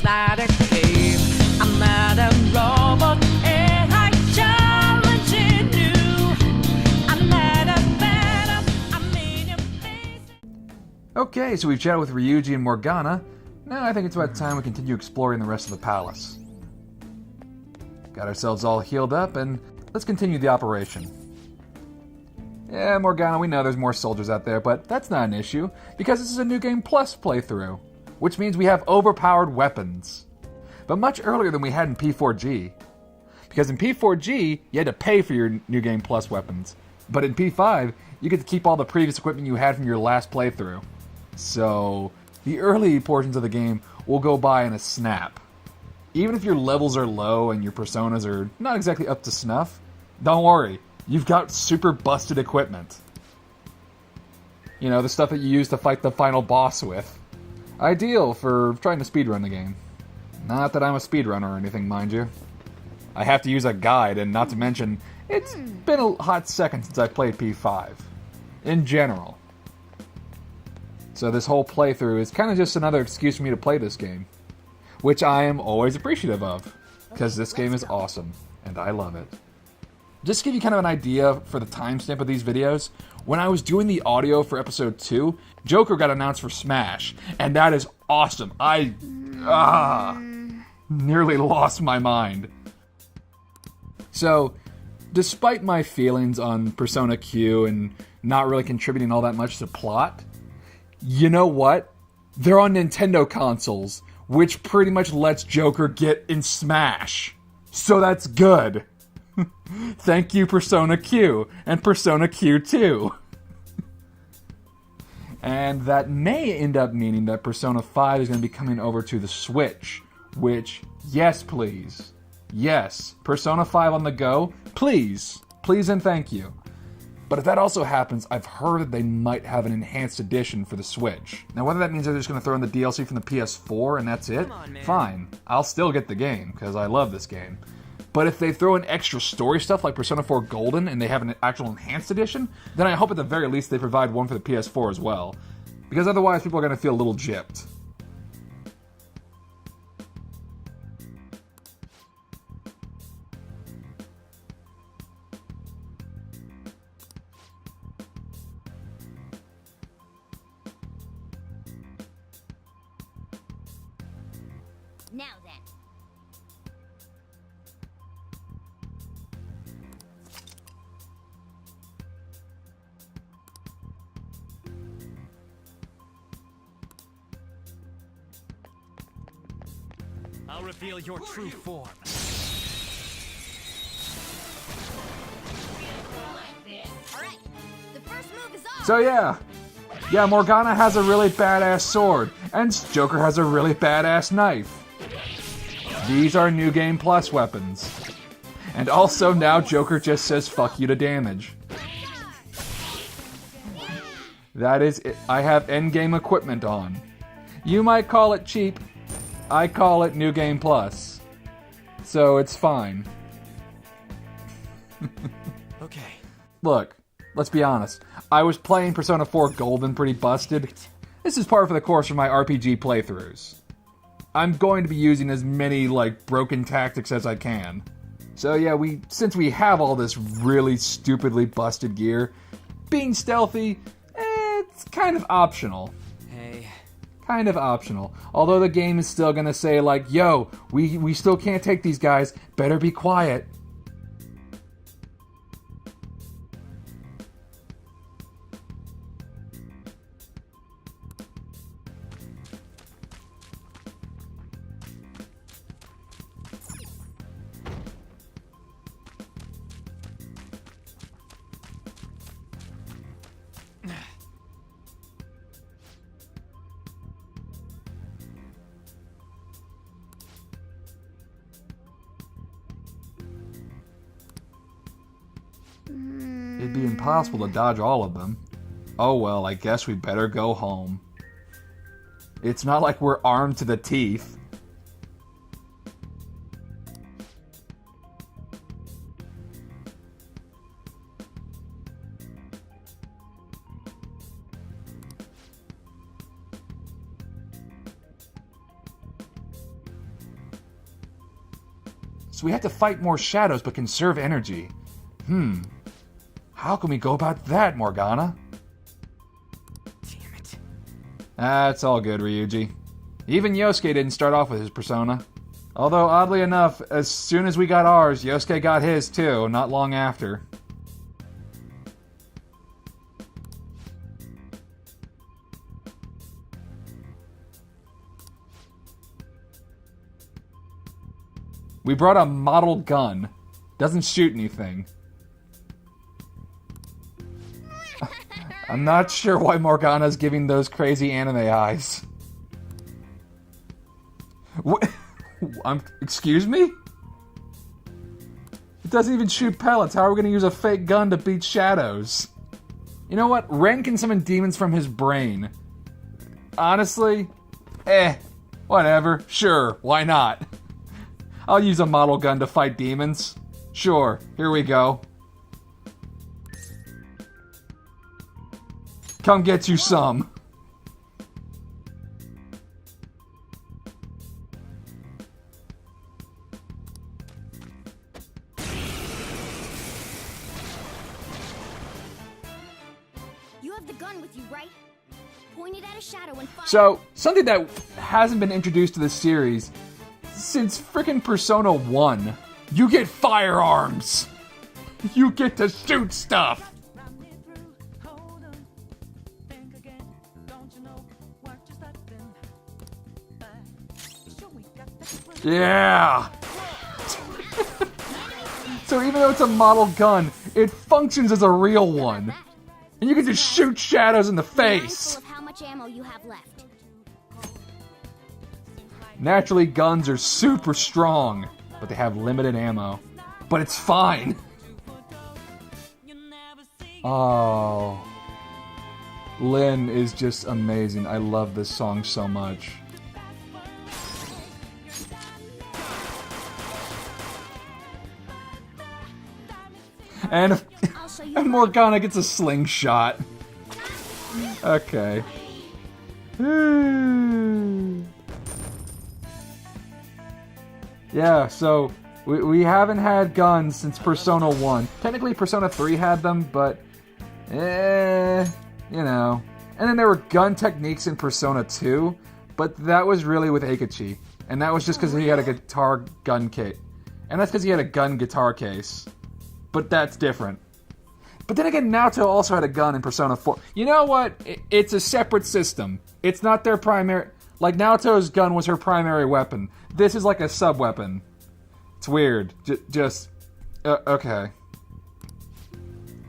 It's not a game. I'm not a robot. AI challenging you. I'm not a phantom. I'm in your face. Okay, so we've chatted with Ryuji and Morgana. Now I think it's about time we continue exploring the rest of the palace. Got ourselves all healed up, and let's continue the operation. Yeah, Morgana, we know there's more soldiers out there, but that's not an issue, because this is a New Game Plus playthrough, which means we have overpowered weapons. But much earlier than we had in P4G. Because in P4G, you had to pay for your New Game Plus weapons. But in P5, you get to keep all the previous equipment you had from your last playthrough. So, the early portions of the game will go by in a snap. Even if your levels are low and your personas are not exactly up to snuff, don't worry, you've got super busted equipment. You know, the stuff that you use to fight the final boss with. Ideal for trying to speedrun the game. Not that I'm a speedrunner or anything, mind you. I have to use a guide, and not to mention, it's been a hot second since I played P5. In general. So this whole playthrough is kind of just another excuse for me to play this game. Which I am always appreciative of, because this game is awesome, and I love it. Just to give you kind of an idea for the timestamp of these videos, when I was doing the audio for episode 2, Joker got announced for Smash, and that is awesome. I nearly lost my mind. So, despite my feelings on Persona Q and not really contributing all that much to plot, you know what? They're on Nintendo consoles, which pretty much lets Joker get in Smash. So that's good. Thank you, Persona Q, and Persona Q2. And that may end up meaning that Persona 5 is going to be coming over to the Switch, which, yes please. Yes, Persona 5 on the go, please. Please and thank you. But if that also happens, I've heard that they might have an enhanced edition for the Switch. Now, whether that means they're just going to throw in the DLC from the PS4 and that's it, fine. I'll still get the game, because I love this game. But if they throw in extra story stuff like Persona 4 Golden and they have an actual enhanced edition, then I hope at the very least they provide one for the PS4 as well. Because otherwise people are going to feel a little gypped. Now then. I'll reveal your true form. Alright, the first move is off! So yeah, Morgana has a really badass sword, and Joker has a really badass knife. These are New Game Plus weapons. And also now Joker just says fuck you to damage. That is it. I have endgame equipment on. You might call it cheap. I call it New Game Plus. So it's fine. Okay. Look, let's be honest. I was playing Persona 4 Golden pretty busted. This is par for the course for my RPG playthroughs. I'm going to be using as many, broken tactics as I can. So yeah, since we have all this really stupidly busted gear, being stealthy, it's kind of optional. Hey. Kind of optional. Although the game is still gonna say, yo, we still can't take these guys, better be quiet. It'd be impossible to dodge all of them. Oh well, I guess we better go home. It's not like we're armed to the teeth. so we have to fight more shadows but conserve energy. How can we go about that, Morgana? Damn it. That's all good, Ryuji. Even Yosuke didn't start off with his persona. Although, oddly enough, as soon as we got ours, Yosuke got his too, not long after. We brought a model gun. Doesn't shoot anything. I'm not sure why Morgana's giving those crazy anime eyes. What? Excuse me? It doesn't even shoot pellets. How are we going to use a fake gun to beat shadows? You know what? Ren can summon demons from his brain. Honestly, whatever. Sure, why not? I'll use a model gun to fight demons. Sure, here we go. Come get you some. You have the gun with you, right? Point it at a shadow and fire. So, something that hasn't been introduced to this series since frickin' Persona 1. You get firearms! You get to shoot stuff! Yeah! So even though it's a model gun, it functions as a real one. And you can just shoot shadows in the face! Mindful of how much ammo you have left. Naturally, guns are super strong, but they have limited ammo. But it's fine! Oh. Lynn is just amazing. I love this song so much. And Morgana gets a slingshot. Okay. Yeah, so we haven't had guns since Persona 1. Technically Persona 3 had them, but you know. And then there were gun techniques in Persona 2, but that was really with Akechi. And that was just because he had a guitar gun kit. And that's because he had a gun guitar case. But that's different. But then again, Naoto also had a gun in Persona 4. You know what? It's a separate system. It's not their primary... Like, Naoto's gun was her primary weapon. This is like a sub-weapon. It's weird. Okay.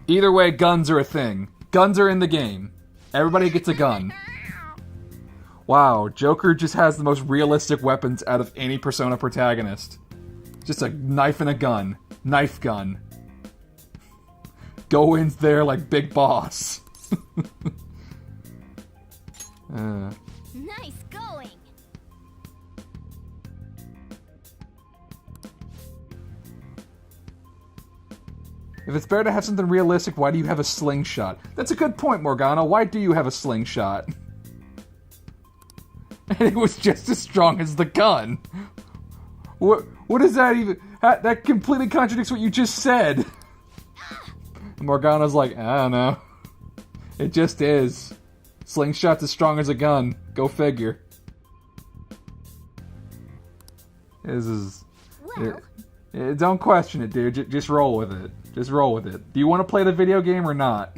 Either way, guns are a thing. Guns are in the game. Everybody gets a gun. Wow, Joker just has the most realistic weapons out of any Persona protagonist. Just a knife and a gun. Knife gun. Go in there like Big Boss. Nice going. If it's better to have something realistic, why do you have a slingshot? That's a good point, Morgana. Why do you have a slingshot? And it was just as strong as the gun. What is that even? That completely contradicts what you just said. Morgana's like, I don't know. It just is. Slingshot's as strong as a gun. Go figure. Don't question it, dude. Just roll with it. Just roll with it. Do you want to play the video game or not?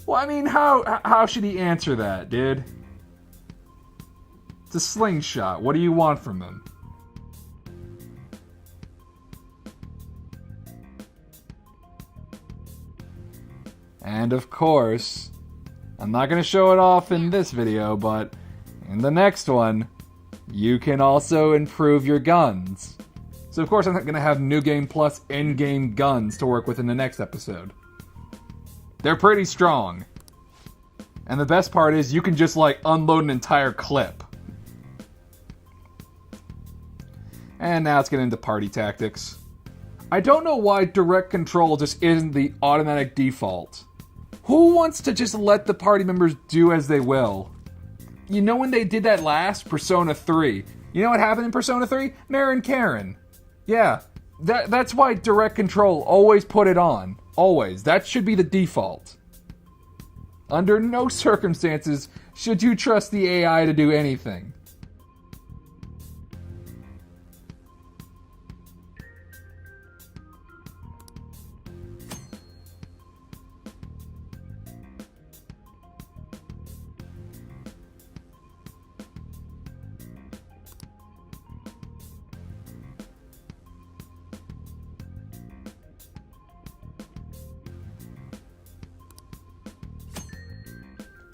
Well, I mean, how should he answer that, dude? It's a slingshot. What do you want from him? And of course, I'm not going to show it off in this video, but in the next one, you can also improve your guns. So of course I'm not going to have New Game Plus in-game guns to work with in the next episode. They're pretty strong. And the best part is you can just like unload an entire clip. And now let's get into party tactics. I don't know why direct control just isn't the automatic default. Who wants to just let the party members do as they will? You know when they did that last? Persona 3. You know what happened in Persona 3? Marin Karen. Yeah. That's why Direct Control always put it on. Always. That should be the default. Under no circumstances should you trust the AI to do anything.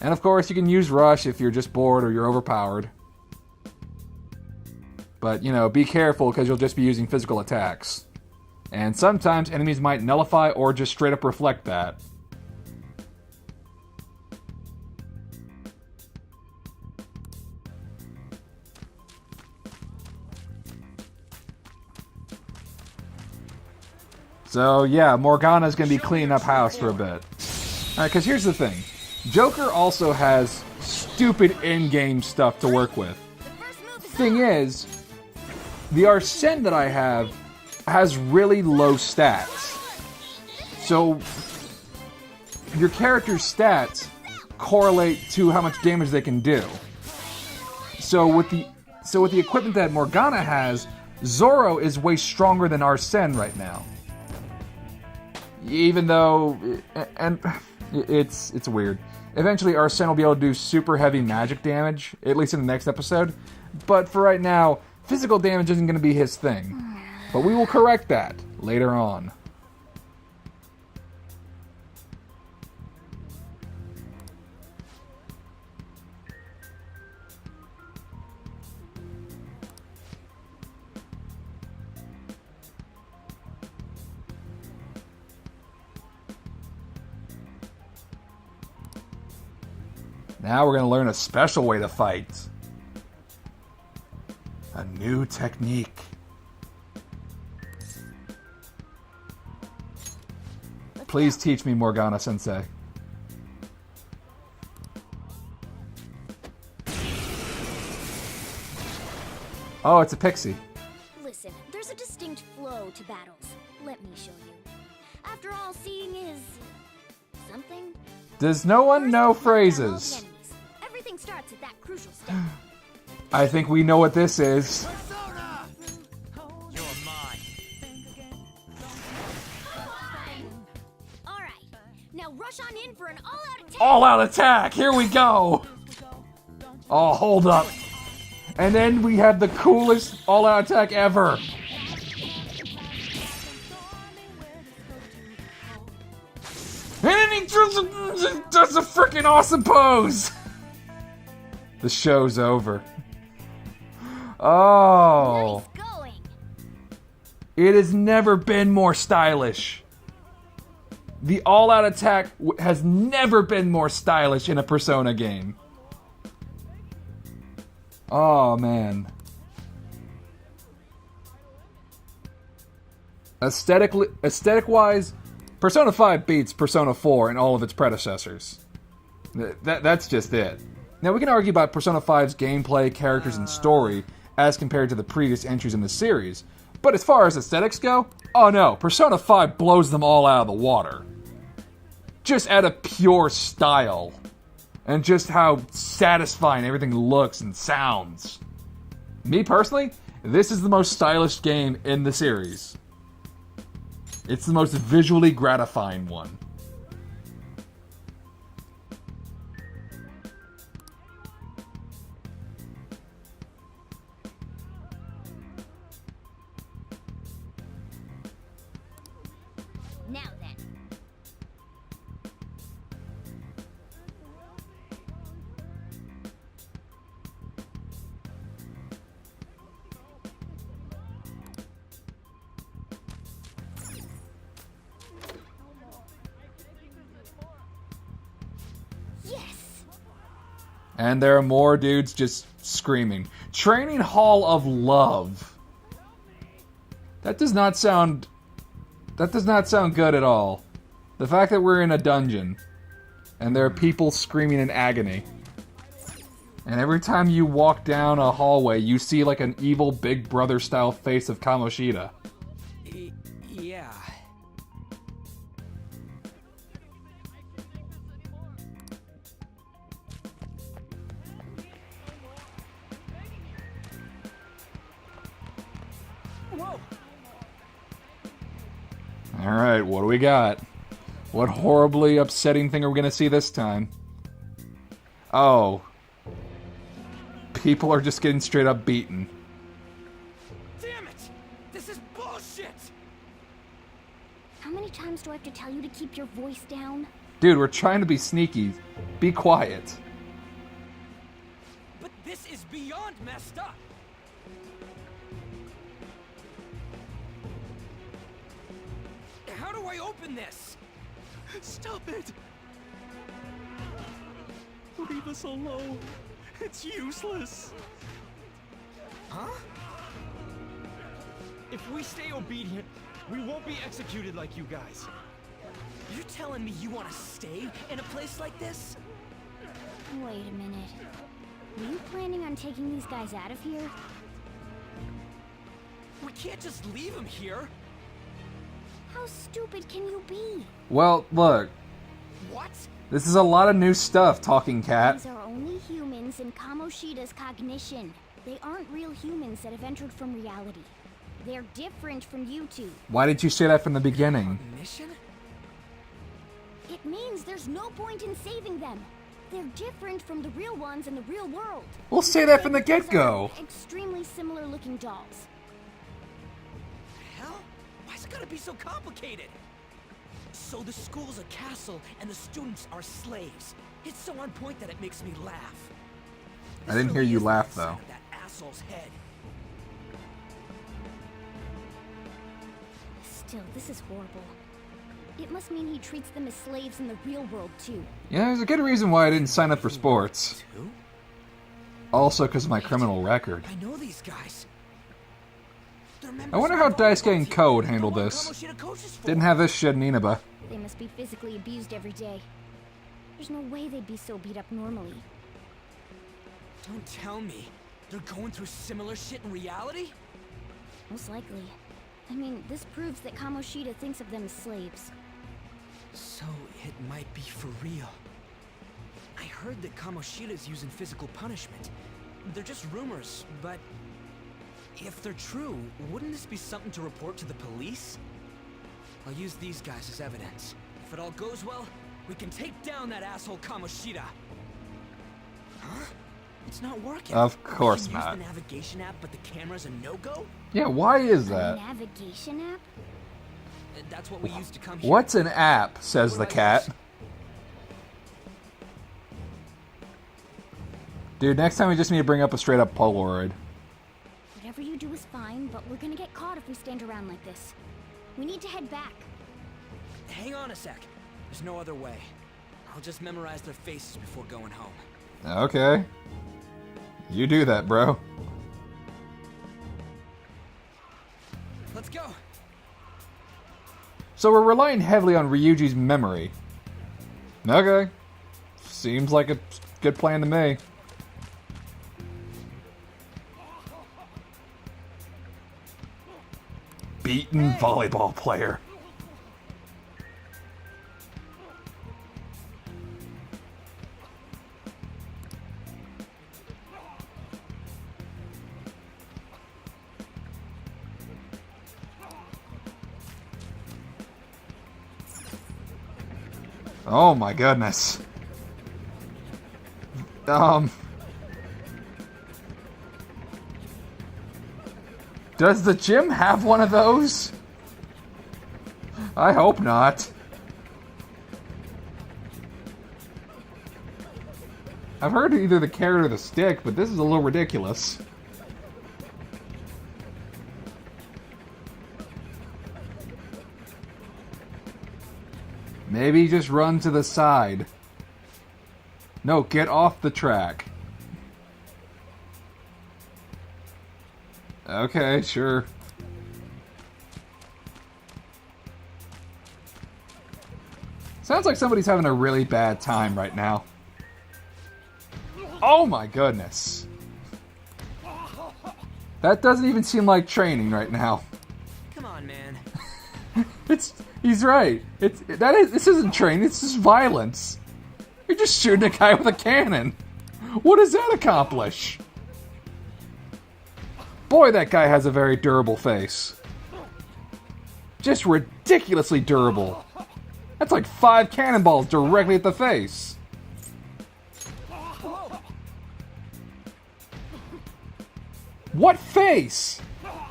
And of course, you can use Rush if you're just bored or you're overpowered. But, you know, be careful because you'll just be using physical attacks. And sometimes enemies might nullify or just straight up reflect that. So, yeah, Morgana's going to be cleaning up house for a bit. Alright, because here's the thing. Joker also has stupid in-game stuff to work with. Thing is, the Arsene that I have has really low stats. So, your character's stats correlate to how much damage they can do. So with the equipment that Morgana has, Zoro is way stronger than Arsene right now. Even though, and it's weird. Eventually, Arsene will be able to do super heavy magic damage, at least in the next episode. But for right now, physical damage isn't going to be his thing. But we will correct that later on. Now we're going to learn a special way to fight. A new technique. Please teach me, Morgana-sensei. Oh, it's a pixie. Listen, there's a distinct flow to battles. Let me show you. After all, seeing is... something? Does no one know First, battle phrases? enemies. Everything starts at that crucial step. I think we know what this is. Persona! You're mine. Alright, now rush on in for an all-out attack! All-out attack! Here we go! Oh, hold up. And then we have the coolest all-out attack ever. And he does a freaking awesome pose! The show's over. Oh. Nice going! It has never been more stylish. The all-out attack has never been more stylish in a Persona game. Oh, man. Aesthetic-wise, Persona 5 beats Persona 4 and all of its predecessors. That's just it. Now, we can argue about Persona 5's gameplay, characters, and story as compared to the previous entries in the series, but as far as aesthetics go, oh no, Persona 5 blows them all out of the water. Just out of pure style, and just how satisfying everything looks and sounds. Me personally, this is the most stylish game in the series. It's the most visually gratifying one. Now then. Yes! And there are more dudes just screaming. Training Hall of Love. That does not sound good at all. The fact that we're in a dungeon and there are people screaming in agony. And every time you walk down a hallway, you see like an evil Big Brother style face of Kamoshida. Yeah. Whoa! Alright, what do we got? What horribly upsetting thing are we gonna see this time? Oh. People are just getting straight up beaten. Damn it! This is bullshit! How many times do I have to tell you to keep your voice down? Dude, we're trying to be sneaky. Be quiet. But this is beyond messed up! How do I open this? Stop it! Leave us alone. It's useless. Huh? If we stay obedient, we won't be executed like you guys. You're telling me you want to stay in a place like this? Wait a minute. Were you planning on taking these guys out of here? We can't just leave them here. How stupid can you be? Well, look. What? This is a lot of new stuff, Talking Cat. These are only humans in Kamoshida's cognition. They aren't real humans that have entered from reality. They're different from you two. Why did you say that from the beginning? Mission? It means there's no point in saving them. They're different from the real ones in the real world. We'll say that from the These are get-go. Extremely similar looking dolls. Hell? Why's it gotta be so complicated? So the school's a castle and the students are slaves. It's so on point that it makes me laugh. I didn't hear you This laugh, is though. inside of that asshole's head. Still, this is horrible. It must mean he treats them as slaves in the real world, too. Yeah, there's a good reason why I didn't sign up for sports. Who? Also because of my criminal record. I know these guys. They're members I wonder of how the Daisuke and volleyball Code team. handled The one this. Kamoshida coaches for. Didn't have this shit in Inaba. They must be physically abused every day. There's no way they'd be so beat up normally. Don't tell me. They're going through similar shit in reality? Most likely. I mean, this proves that Kamoshida thinks of them as slaves. So it might be for real. I heard that Kamoshida's using physical punishment. They're just rumors, but if they're true, wouldn't this be something to report to the police? I'll use these guys as evidence. If it all goes well, we can take down that asshole Kamoshida. Huh? It's not working. Of course We can not. use the navigation app, but the camera's a no-go? Yeah, why is A that? navigation app? That's what we used to come here. What's an app, says the cat. Dude, next time we just need to bring up a straight up Polaroid. Whatever you do is fine, but we're gonna get caught if we stand around like this. We need to head back. Hang on a sec. There's no other way. I'll just memorize their faces before going home. Okay. You do that, bro. Let's go. So we're relying heavily on Ryuji's memory. Okay. Seems like a good plan to me. Beaten volleyball player. Oh my goodness. Does the gym have one of those? I hope not. I've heard either the carrot or the stick, but this is a little ridiculous. Maybe just run to the side. No, get off the track. Okay, sure. Sounds like somebody's having a really bad time right now. Oh my goodness. That doesn't even seem like training right now. Come on, man. He's right. This isn't training, it's just violence. You're just shooting a guy with a cannon. What does that accomplish? Boy, that guy has a very durable face. Just ridiculously durable. That's like 5 cannonballs directly at the face. What face?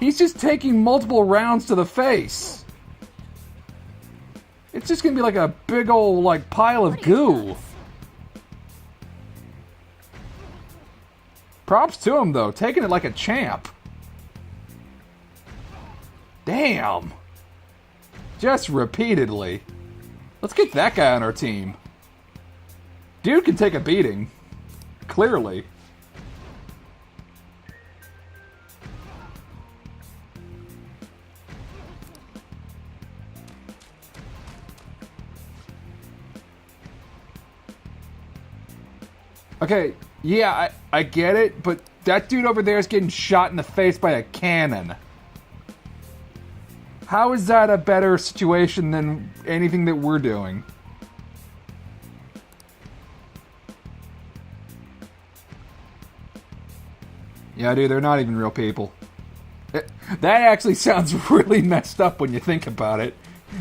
He's just taking multiple rounds to the face. It's just gonna be like a big old like pile of goo. Props to him though, taking it like a champ. Damn. Just repeatedly. Let's get that guy on our team. Dude can take a beating. Clearly. Okay, yeah, I get it, but that dude over there is getting shot in the face by a cannon. How is that a better situation than anything that we're doing? Yeah, dude, they're not even real people. That actually sounds really messed up when you think about it.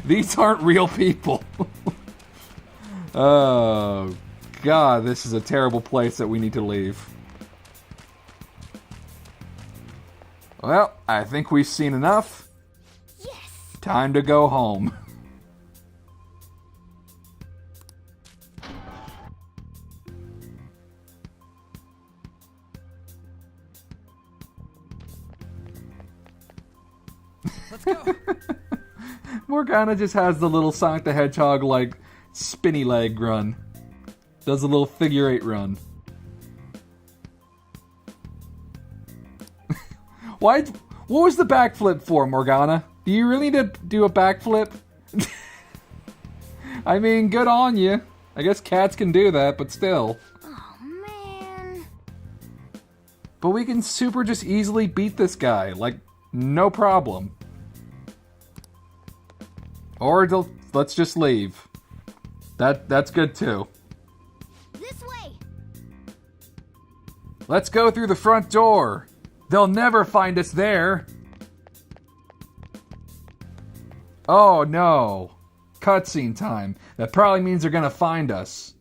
These aren't real people. Oh, God, this is a terrible place that we need to leave. Well, I think we've seen enough. Yes! Time to go home. Let's go. Morgana just has the little Sonic the Hedgehog, like, spinny leg run. Does a little figure 8 run. What was the backflip for, Morgana? Do you really need to do a backflip? I mean, good on you. I guess cats can do that, but still. Oh, man. But we can super just easily beat this guy, like, no problem. Or let's just leave. That's good too. This way! Let's go through the front door. They'll never find us there. Oh no. Cutscene time. That probably means they're gonna find us.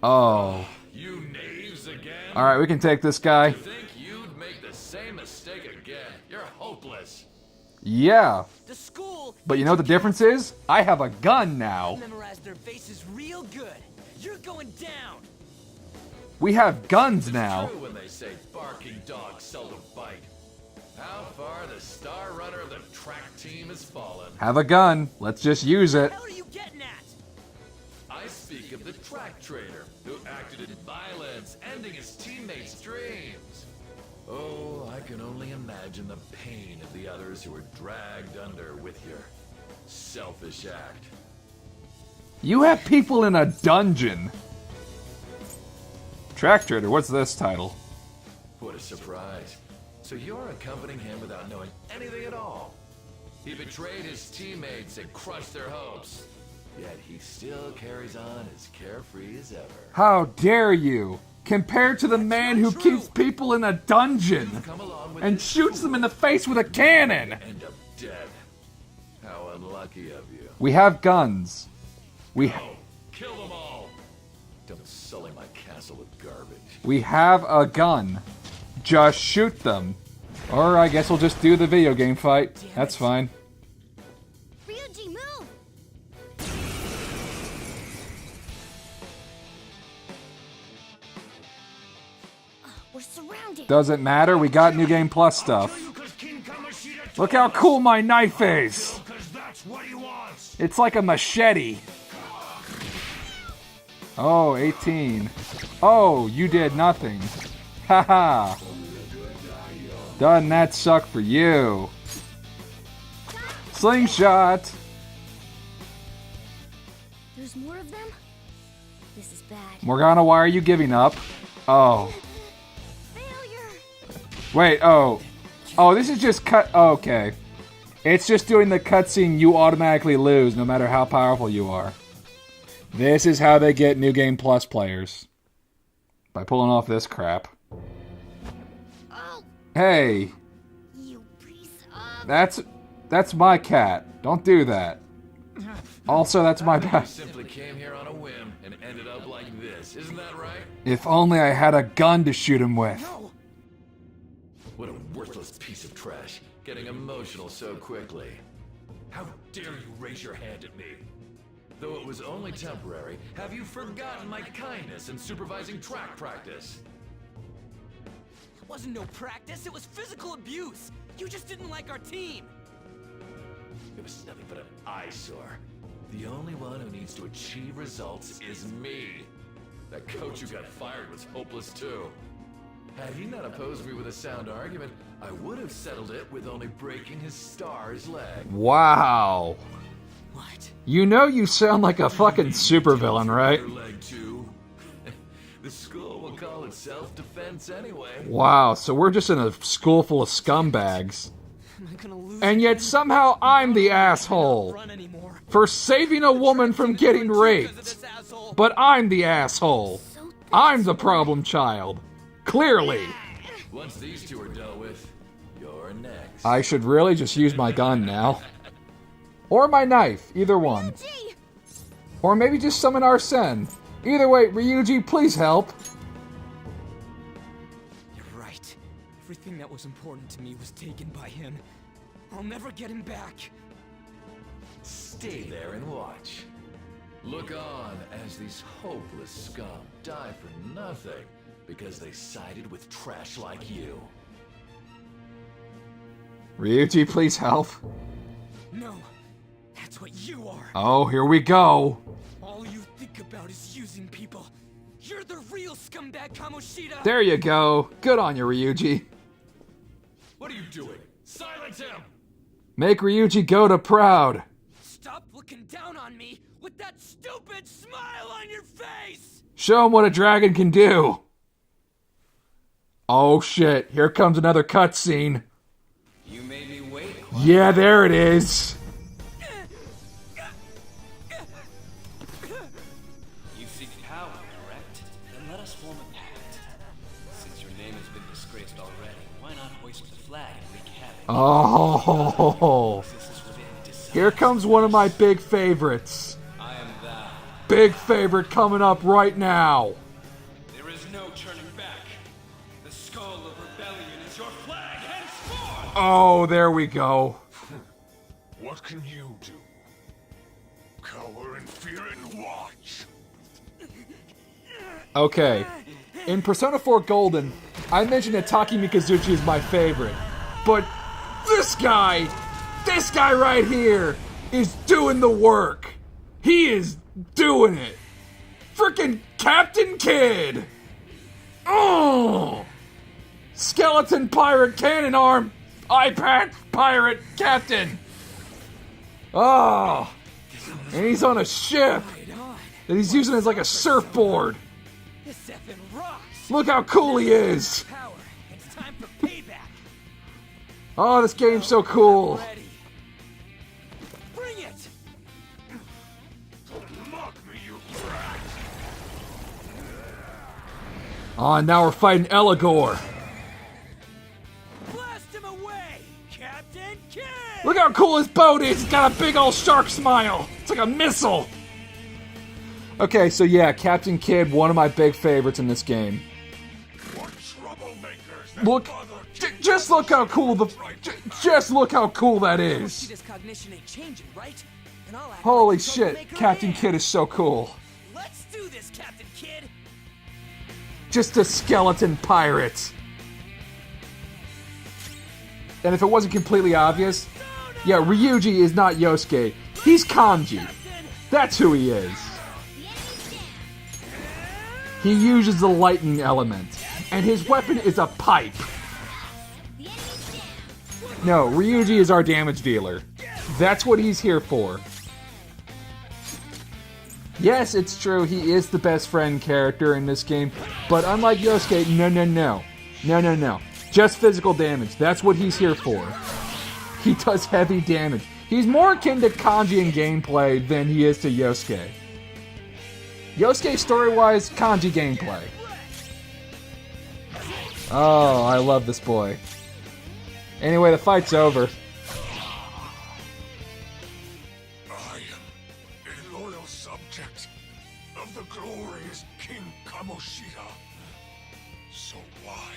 Oh. You knaves again? Alright, we can take this guy. You think you'd make the same mistake again? You're hopeless. Yeah. The school. But you know what the difference is? I have a gun now. Memorized their faces real good. You're going down. We have guns now. True when they say barking dogs seldom bite. How far the star runner of the track team has fallen. Have a gun. Let's just use it. What are you getting at? I speak of the track trader who acted in violence, ending his teammates' dreams. Oh, I can only imagine the pain of the others who were dragged under with your selfish act. You have people in a dungeon. Track Trader, what's this title? What a surprise. So you're accompanying him without knowing anything at all. He betrayed his teammates and crushed their hopes. Yet he still carries on as carefree as ever. How dare you? Compared to the man who keeps people in a dungeon Come along with and this shoots them fool in the face with a cannon. and end up dead. How unlucky of you. We have guns. Oh, kill them all. Don't sully my castle with garbage. We have a gun. Just shoot them. Or I guess we'll just do the video game fight. That's fine. Ryuji, move! We're surrounded. Doesn't matter, we got New Game Plus stuff. Look how cool my knife is. It's like a machete. Oh, 18. Oh, you did nothing. Haha. Doesn't that suck for you? Slingshot. There's more of them? This is bad. Morgana, why are you giving up? Oh. Failure. Wait, oh. Oh, this is just cut. Okay. It's just doing the cutscene you automatically lose no matter how powerful you are. This is how they get New Game Plus players. By pulling off this crap. Oh, Hey, you piece of... that's my cat. Don't do that. Also, that's my You bad. simply came here on a whim and ended up like this, isn't that right? If only I had a gun to shoot him with. No! What a worthless piece of trash, getting emotional so quickly. How dare you raise your hand at me? Though it was only temporary, have you forgotten my kindness in supervising track practice? It wasn't no practice, it was physical abuse! You just didn't like our team! It was nothing but an eyesore. The only one who needs to achieve results is me. That coach who got fired was hopeless too. Had he not opposed me with a sound argument, I would have settled it with only breaking his star's leg. Wow. What? You know you sound like a fucking supervillain, right? Your leg too. The school will call it self-defense anyway. Wow, so we're just in a school full of scumbags. Am I gonna lose? And yet somehow I'm the asshole Run anymore. for saving a woman from getting Because of raped. this asshole. But I'm the asshole. I'm the problem child. Clearly. Once these two are dealt with, you're next. I should really just use my gun now. Or my knife, either one. Gee, Or maybe just summon Arsene. Either way, Ryuji, please help. You're right. Everything that was important to me was taken by him. I'll never get him back. Stay there and watch. Look on as these hopeless scum die for nothing because they sided with trash like you. Ryuji, please help. No, that's what you are. Oh, here we go. All you think about is using people. You're the real scumbag, Kamoshida. There you go. Good on you, Ryuji. What are you doing? Silence him! Make Ryuji go to proud. Stop looking down on me with that stupid smile on your face. Show him what a dragon can do. Oh shit, here comes another cutscene. You made me wait. Yeah, there it is. You seek power, correct? Then let us form a pact. Since your name has been disgraced already, why not hoist the flag and wreak havoc? Oh, This is within decide. here comes one of my big favorites. I am thou. Big favorite coming up right now. There is no turning back. The skull of rebellion is your flag henceforth! Oh, there we go. What can you do? Cower in fear and watch. Okay. In Persona 4 Golden, I mentioned that Taki Mikazuchi is my favorite. But this guy right here, is doing the work. He is doing it. Frickin' Captain Kidd. Oh! Skeleton pirate cannon arm. Eye patch pirate captain. Oh! And he's on a ship that he's using as like a surfboard. This effing rocks. Look how cool he is. Power. It's time for payback. Oh, this game's so cool. Ready. Bring it. Mock me, you brat. Oh, and now we're fighting Eligor. Blast him away, Captain Kidd. Look how cool his boat is. It's got a big old shark smile. It's like a missile. Okay, so yeah, Captain Kidd, one of my big favorites in this game. What troublemakers that Look, bother just look how cool just look how cool that is. Kamoshida's cognition ain't changing, right? And I'll act Holy like the shit, troublemaker I Captain am. Kidd is so cool. Let's do this, Captain Kidd. Just a skeleton pirate. And if it wasn't completely obvious, yeah, Ryuji is not Yosuke. He's Kanji. That's who he is. He uses the lightning element, and his weapon is a pipe. No, Ryuji is our damage dealer. That's what he's here for. Yes, it's true, he is the best friend character in this game, but unlike Yosuke, no. Just physical damage. That's what he's here for. He does heavy damage. He's more akin to Kanji in gameplay than he is to Yosuke. Yosuke, story-wise, Kanji gameplay. Oh, I love this boy. Anyway, the fight's over. I am a loyal subject of the glorious King Kamoshida. So why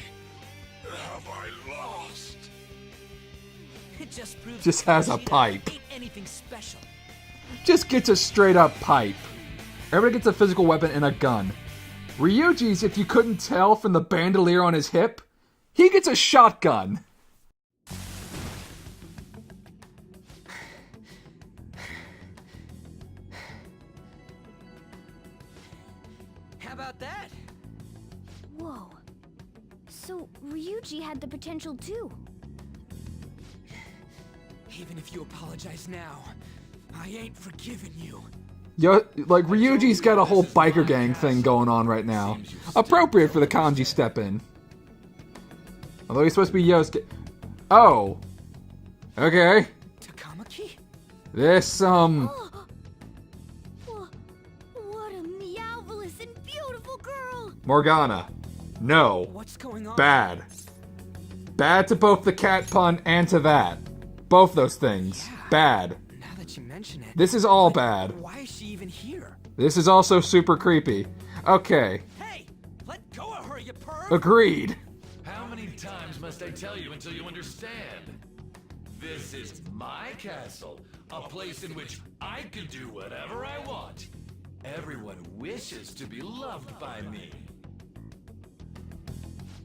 have I lost? It just proves Just that has a Kamoshida pipe. ain't anything special. Just gets a straight-up pipe. Everybody gets a physical weapon and a gun. Ryuji's, if you couldn't tell from the bandolier on his hip, he gets a shotgun. How about that? Whoa. So, Ryuji had the potential too. Even if you apologize now, I ain't forgiving you. Like, Ryuji's got a whole biker gang thing going on right now. Appropriate for the kanji step in. Although he's supposed to be Yosuke. Oh. Okay. Takamaki? This, What a meowvelous and beautiful girl! Morgana. No. What's going on? Bad. Bad to both the cat pun and to that. Both those things. Bad. Now that you mention it. This is all bad. Why is she even here? This is also super creepy. Okay. Hey! Let go of her, you perv! Agreed. How many times must I tell you until you understand? This is my castle, a place in which I can do whatever I want. Everyone wishes to be loved by me.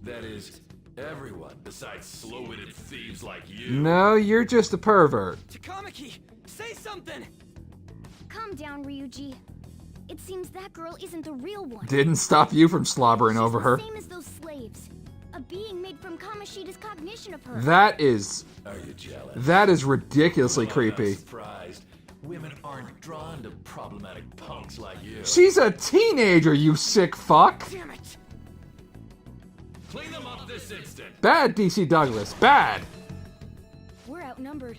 That is, everyone besides slow-witted thieves like you. No, you're just a pervert. Takamaki! Say something! Calm down, Ryuji. It seems that girl isn't the real one. Didn't stop you from slobbering She's over the her. same as those slaves. A being made from Kamoshida's cognition of her. That is Are you jealous? ridiculously I'm creepy. not surprised. Women aren't drawn to problematic punks like you. She's a teenager, you sick fuck. Damn it! Clean them up this instant. Bad, DC Douglas. Bad. We're outnumbered.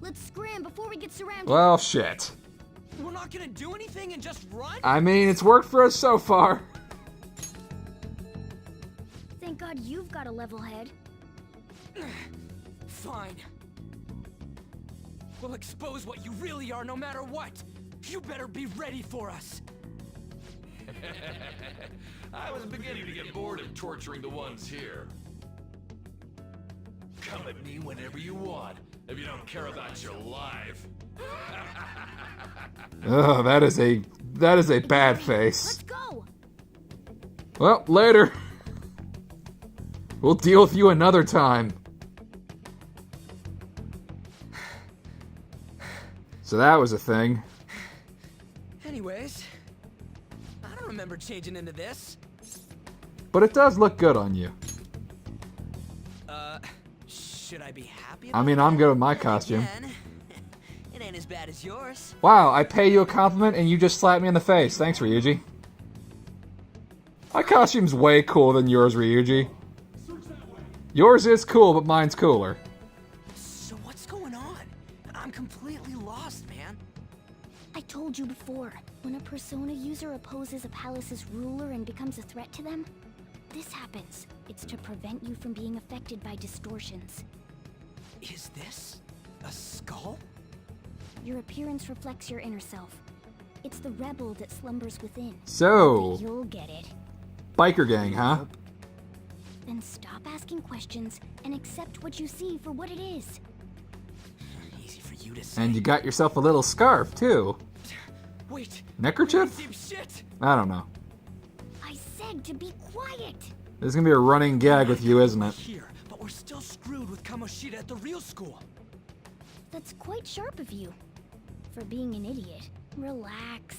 Let's scram before we get surrounded. Well, shit. We're not gonna do anything and just run? I mean, it's worked for us so far. Thank God you've got a level head. Fine. We'll expose what you really are no matter what. You better be ready for us. I was beginning to get bored of torturing the ones here. Come at me whenever you want, if you don't care about your life. Ugh, that is a bad Let's face. go! Well, later. We'll deal with you another time. So that was a thing. Anyways, I don't remember changing into this. But it does look good on you. Should I be happy? I mean, I'm good with my costume. Again, it ain't as bad as yours. Wow, I pay you a compliment and you just slap me in the face. Thanks, Ryuji. My costume's way cooler than yours, Ryuji. Yours is cool, but mine's cooler. So what's going on? I'm completely lost, man. I told you before, when a Persona user opposes a palace's ruler and becomes a threat to them, this happens. It's to prevent you from being affected by distortions. Is this a skull? Your appearance reflects your inner self. It's the rebel that slumbers within. So, You'll get it. biker gang, huh? Then stop asking questions and accept what you see for what it is. Easy for you to say. And you got yourself a little scarf, too. Wait. Neckerchief? Deep shit. I don't know. I said to be quiet. This is gonna be a running gag with you, isn't it? Here, but we're still screwed with Kamoshida at the real school. That's quite sharp of you. For being an idiot. Relax.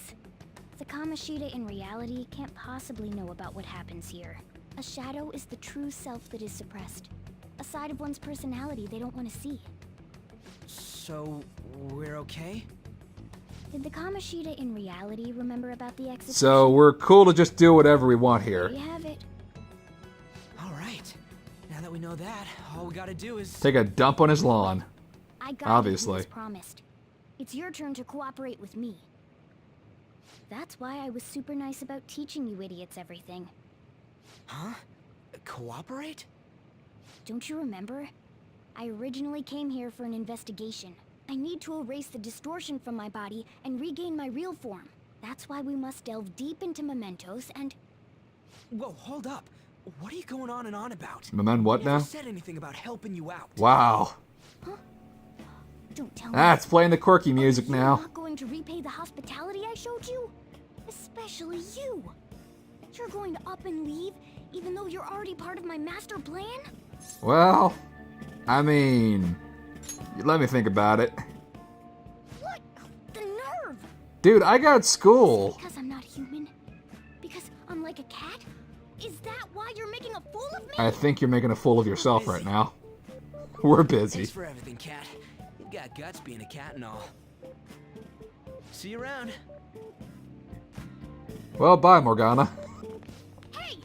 The Kamoshida in reality can't possibly know about what happens here. A shadow is the true self that is suppressed. A side of one's personality they don't want to see. So, we're okay? Did the Kamoshida in reality remember about the execution? So we're cool to just do whatever we want There here. you have it. All right. Now that we know that, all we gotta do is... Take a dump on his lawn. I got Obviously. you as promised. It's your turn to cooperate with me. That's why I was super nice about teaching you idiots everything. Huh? Cooperate? Don't you remember? I originally came here for an investigation. I need to erase the distortion from my body and regain my real form. That's why we must delve deep into mementos and... Whoa, hold up. What are you going on and on about? Memen what I never now? said anything about helping you out. Wow. Don't tell me. That's playing the quirky music You're now. not going to repay the hospitality I showed you? Especially you. You're going to up and leave, even though you're already part of my master plan? Well, I mean, let me think about it. What? The nerve! Dude, I got school. Because I'm not human? Because I'm like a cat? Is that why you're making a fool of me? I think you're making a fool of yourself right now. We're busy. Thanks for everything, cat. You've got guts being a cat and all. See you around. Well, bye, Morgana. Hey!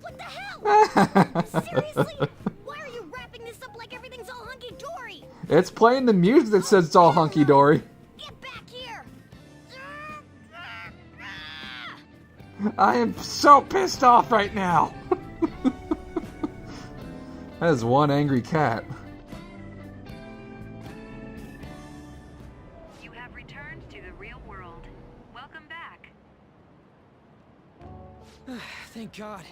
What the hell? Seriously? Why are you wrapping this up like everything's all hunky-dory? It's playing the music that says it's all hunky-dory. Get back here! I am so pissed off right now. That is one angry cat. You have returned to the real world. Welcome back. Thank God.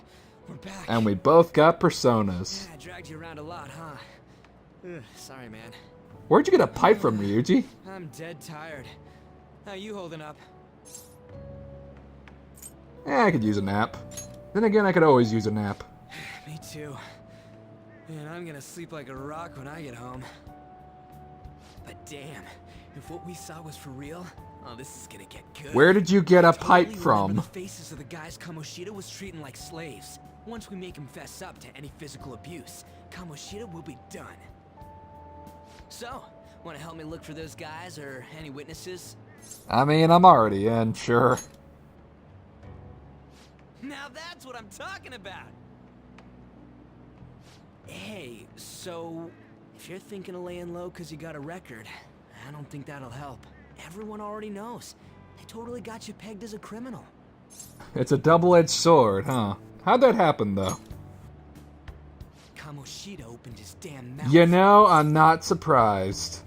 We're back. And we both got personas. Yeah, I dragged you around a lot, huh? Ugh, sorry, man. Where'd you get a pipe from, Ryuji? I'm dead tired. How you holding up? I could use a nap. Then again, I could always use a nap. Me too. Man, I'm gonna sleep like a rock when I get home. But damn, if what we saw was for real, oh, this is gonna get good. Where did you get a pipe Totally from? remember the faces of the guys Kamoshida was treating like slaves. Once we make him fess up to any physical abuse, Kamoshida will be done. So, wanna help me look for those guys or any witnesses? I mean, I'm already in, sure. Now that's what I'm talking about! Hey, so if you're thinking of laying low because you got a record, I don't think that'll help. Everyone already knows. They totally got you pegged as a criminal. It's a double-edged sword, huh? How'd that happen, though? Kamoshida opened his damn mouth. You know, I'm not surprised.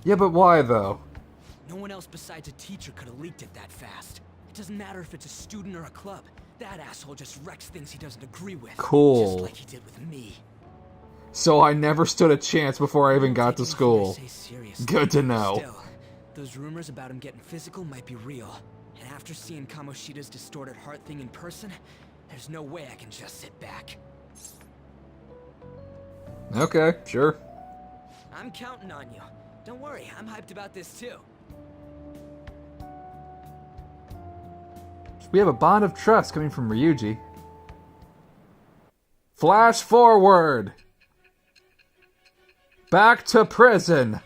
Yeah, but why, though? No one else besides a teacher could have leaked it that fast. It doesn't matter if it's a student or a club. That asshole just wrecks things he doesn't agree with. Cool. Just like he did with me. So I never stood a chance before I even got to school. Say seriously. Good to know. Still, those rumors about him getting physical might be real. And after seeing Kamoshida's distorted heart thing in person, there's no way I can just sit back. Okay, sure. I'm counting on you. Don't worry, I'm hyped about this too. We have a bond of trust coming from Ryuji. Flash forward! Back to prison!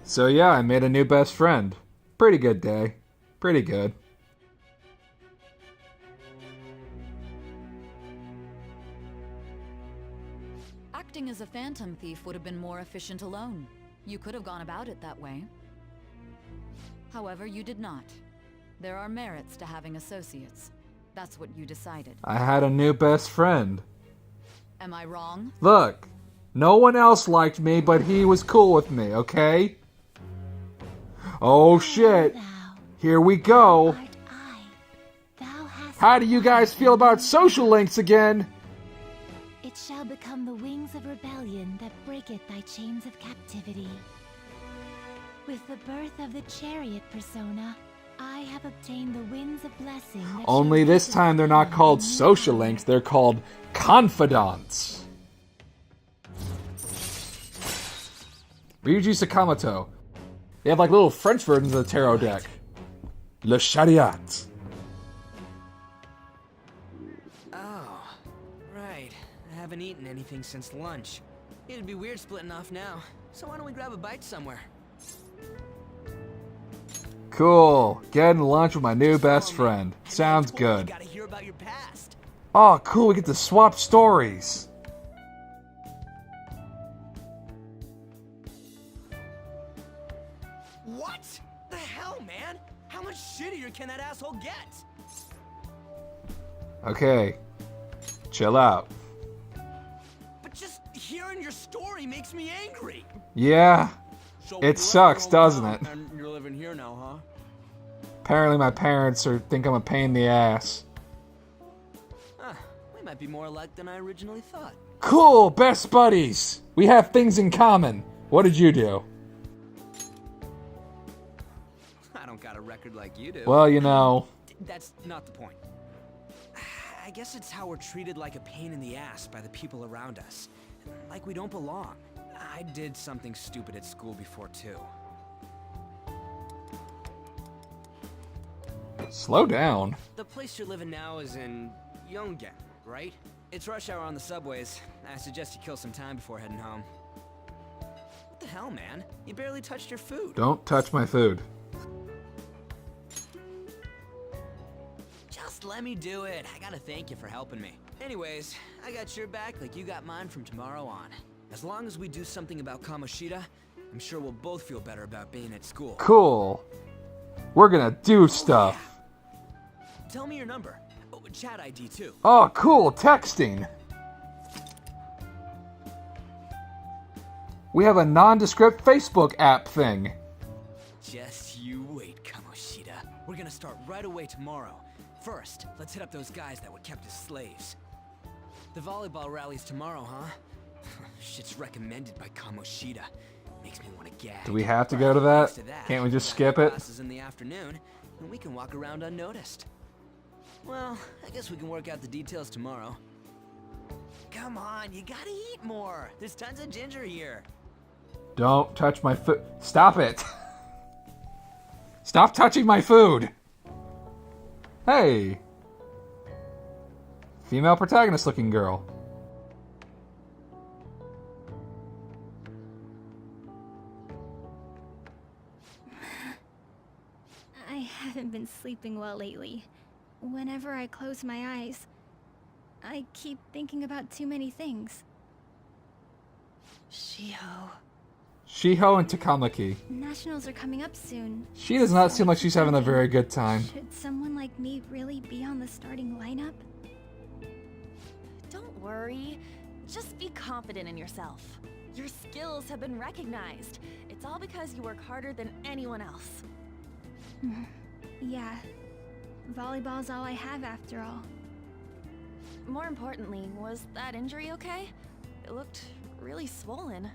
So yeah, I made a new best friend. Pretty good day. Pretty good. Acting as a phantom thief would have been more efficient alone. You could have gone about it that way. However, you did not. There are merits to having associates. That's what you decided. I had a new best friend. Am I wrong? Look, no one else liked me, but he was cool with me, okay? Oh shit. Here we go. How do you guys feel about social links again? It shall become the wings of rebellion that breaketh thy chains of captivity. With the birth of the chariot persona, I have obtained the winds of blessing that Only shall this take time they're not us called in new social power. links, they're called confidants. Ryuji Sakamoto. They have like little French versions of the tarot deck. Le Chariot. Oh, right. haven't eaten anything since lunch. It'd be weird splitting off now, so why don't we grab a bite somewhere? Cool. Getting lunch with my new best friend. Sounds good. Gotta hear about your past. Oh, cool. We get to swap stories. What the hell, man? How much shittier can that asshole get? Okay. Chill out. But just hearing your story makes me angry. Yeah. So It sucks, doesn't it? And you're living here now, huh? Apparently my parents think I'm a pain in the ass. Huh. We might be more alike than I originally thought. Cool, best buddies. We have things in common. What did you do? I don't got a record like you do. Well, you know. That's not the point. I guess it's how we're treated like a pain in the ass by the people around us. Like we don't belong. I did something stupid at school before, too. Slow down. The place you're living now is in Yongen, right? It's rush hour on the subways. I suggest you kill some time before heading home. What the hell, man? You barely touched your food. Don't touch my food. Just let me do it. I gotta thank you for helping me. Anyways, I got your back like you got mine from tomorrow on. As long as we do something about Kamoshida, I'm sure we'll both feel better about being at school. Cool. We're gonna do stuff. Tell me your number. Oh, chat ID too. Oh, cool. Texting. We have a nondescript Facebook app thing. Just you wait, Kamoshida. We're gonna start right away tomorrow. First, let's hit up those guys that were kept as slaves. The volleyball rally's tomorrow, huh? Shit's recommended by Kamoshida. Makes me want to gag. Do we have to go to that? Thanks to that, Can't we just got skip it? classes in the afternoon, and we can walk around unnoticed. Well, I guess we can work out the details tomorrow. Come on, you gotta eat more. There's tons of ginger here. Don't touch my food. Stop it. Stop touching my food. Hey. Female protagonist looking girl. I haven't been sleeping well lately. Whenever I close my eyes, I keep thinking about too many things. Shiho. Shiho and Takamaki. Nationals are coming up soon. She does not seem like she's having a very good time. Should someone like me really be on the starting lineup? Don't worry. Just be confident in yourself. Your skills have been recognized. It's all because you work harder than anyone else. Yeah. Volleyball's all I have after all. More importantly, was that injury okay? It looked really swollen.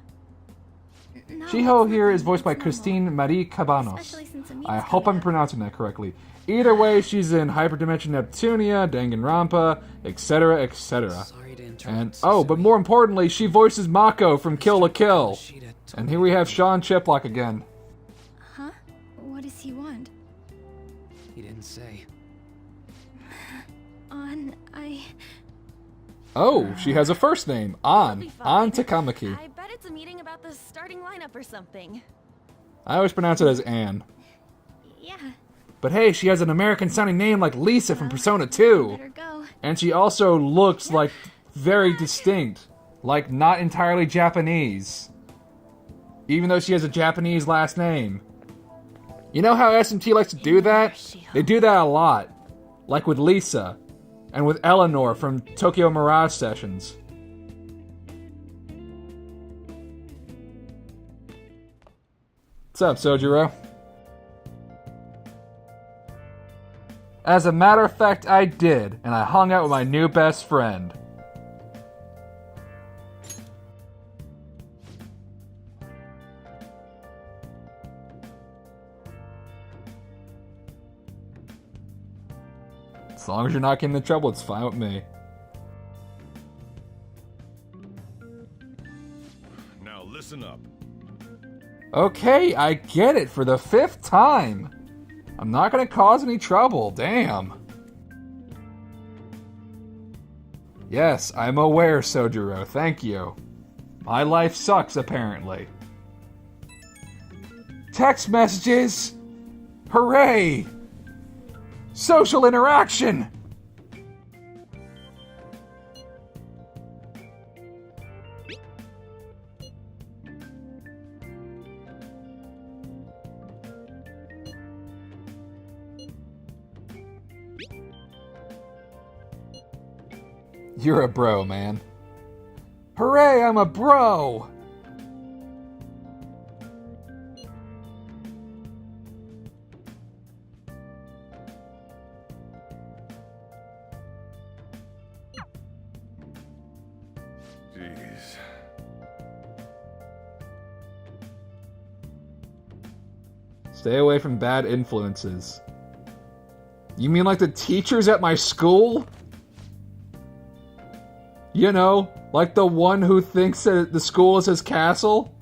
No, Shiho it's here nothing. is voiced by It's normal. Christine Marie Cabanos. Especially since Amin's I hope coming I'm up. pronouncing that correctly. Either way, she's in Hyperdimension Neptunia, Danganronpa, etc., etc. Sorry to interrupt. And oh, but more importantly, she voices Mako from Kill la Kill. And here we have Sean Chiplock again. Huh? What does he want? He didn't say. Oh, she has a first name. It'll be fine. An Takamaki. I bet it's a meeting about the starting lineup or something. I always pronounce it as Anne. Yeah. But hey, she has an American-sounding name like Lisa from Persona 2. Better go. And she also looks like very distinct. Like not entirely Japanese. Even though she has a Japanese last name. You know how SMT likes to do that? They do that a lot. Like with Lisa. And with Eleanor from Tokyo Mirage Sessions. What's up, Sojiro? As a matter of fact, I did, and I hung out with my new best friend. As long as you're not getting in trouble, it's fine with me. Now listen up. Okay, I get it for the 5th time. I'm not gonna cause any trouble, damn. Yes, I'm aware, Sojiro. Thank you. My life sucks, apparently. Text messages! Hooray! Social interaction! You're a bro, man. Hooray, I'm a bro! Jeez. Stay away from bad influences. You mean like the teachers at my school? You know, like the one who thinks that the school is his castle?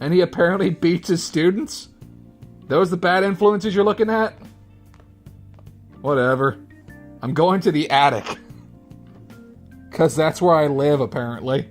And he apparently beats his students? Those the bad influences you're looking at? Whatever. I'm going to the attic. 'Cause that's where I live, apparently.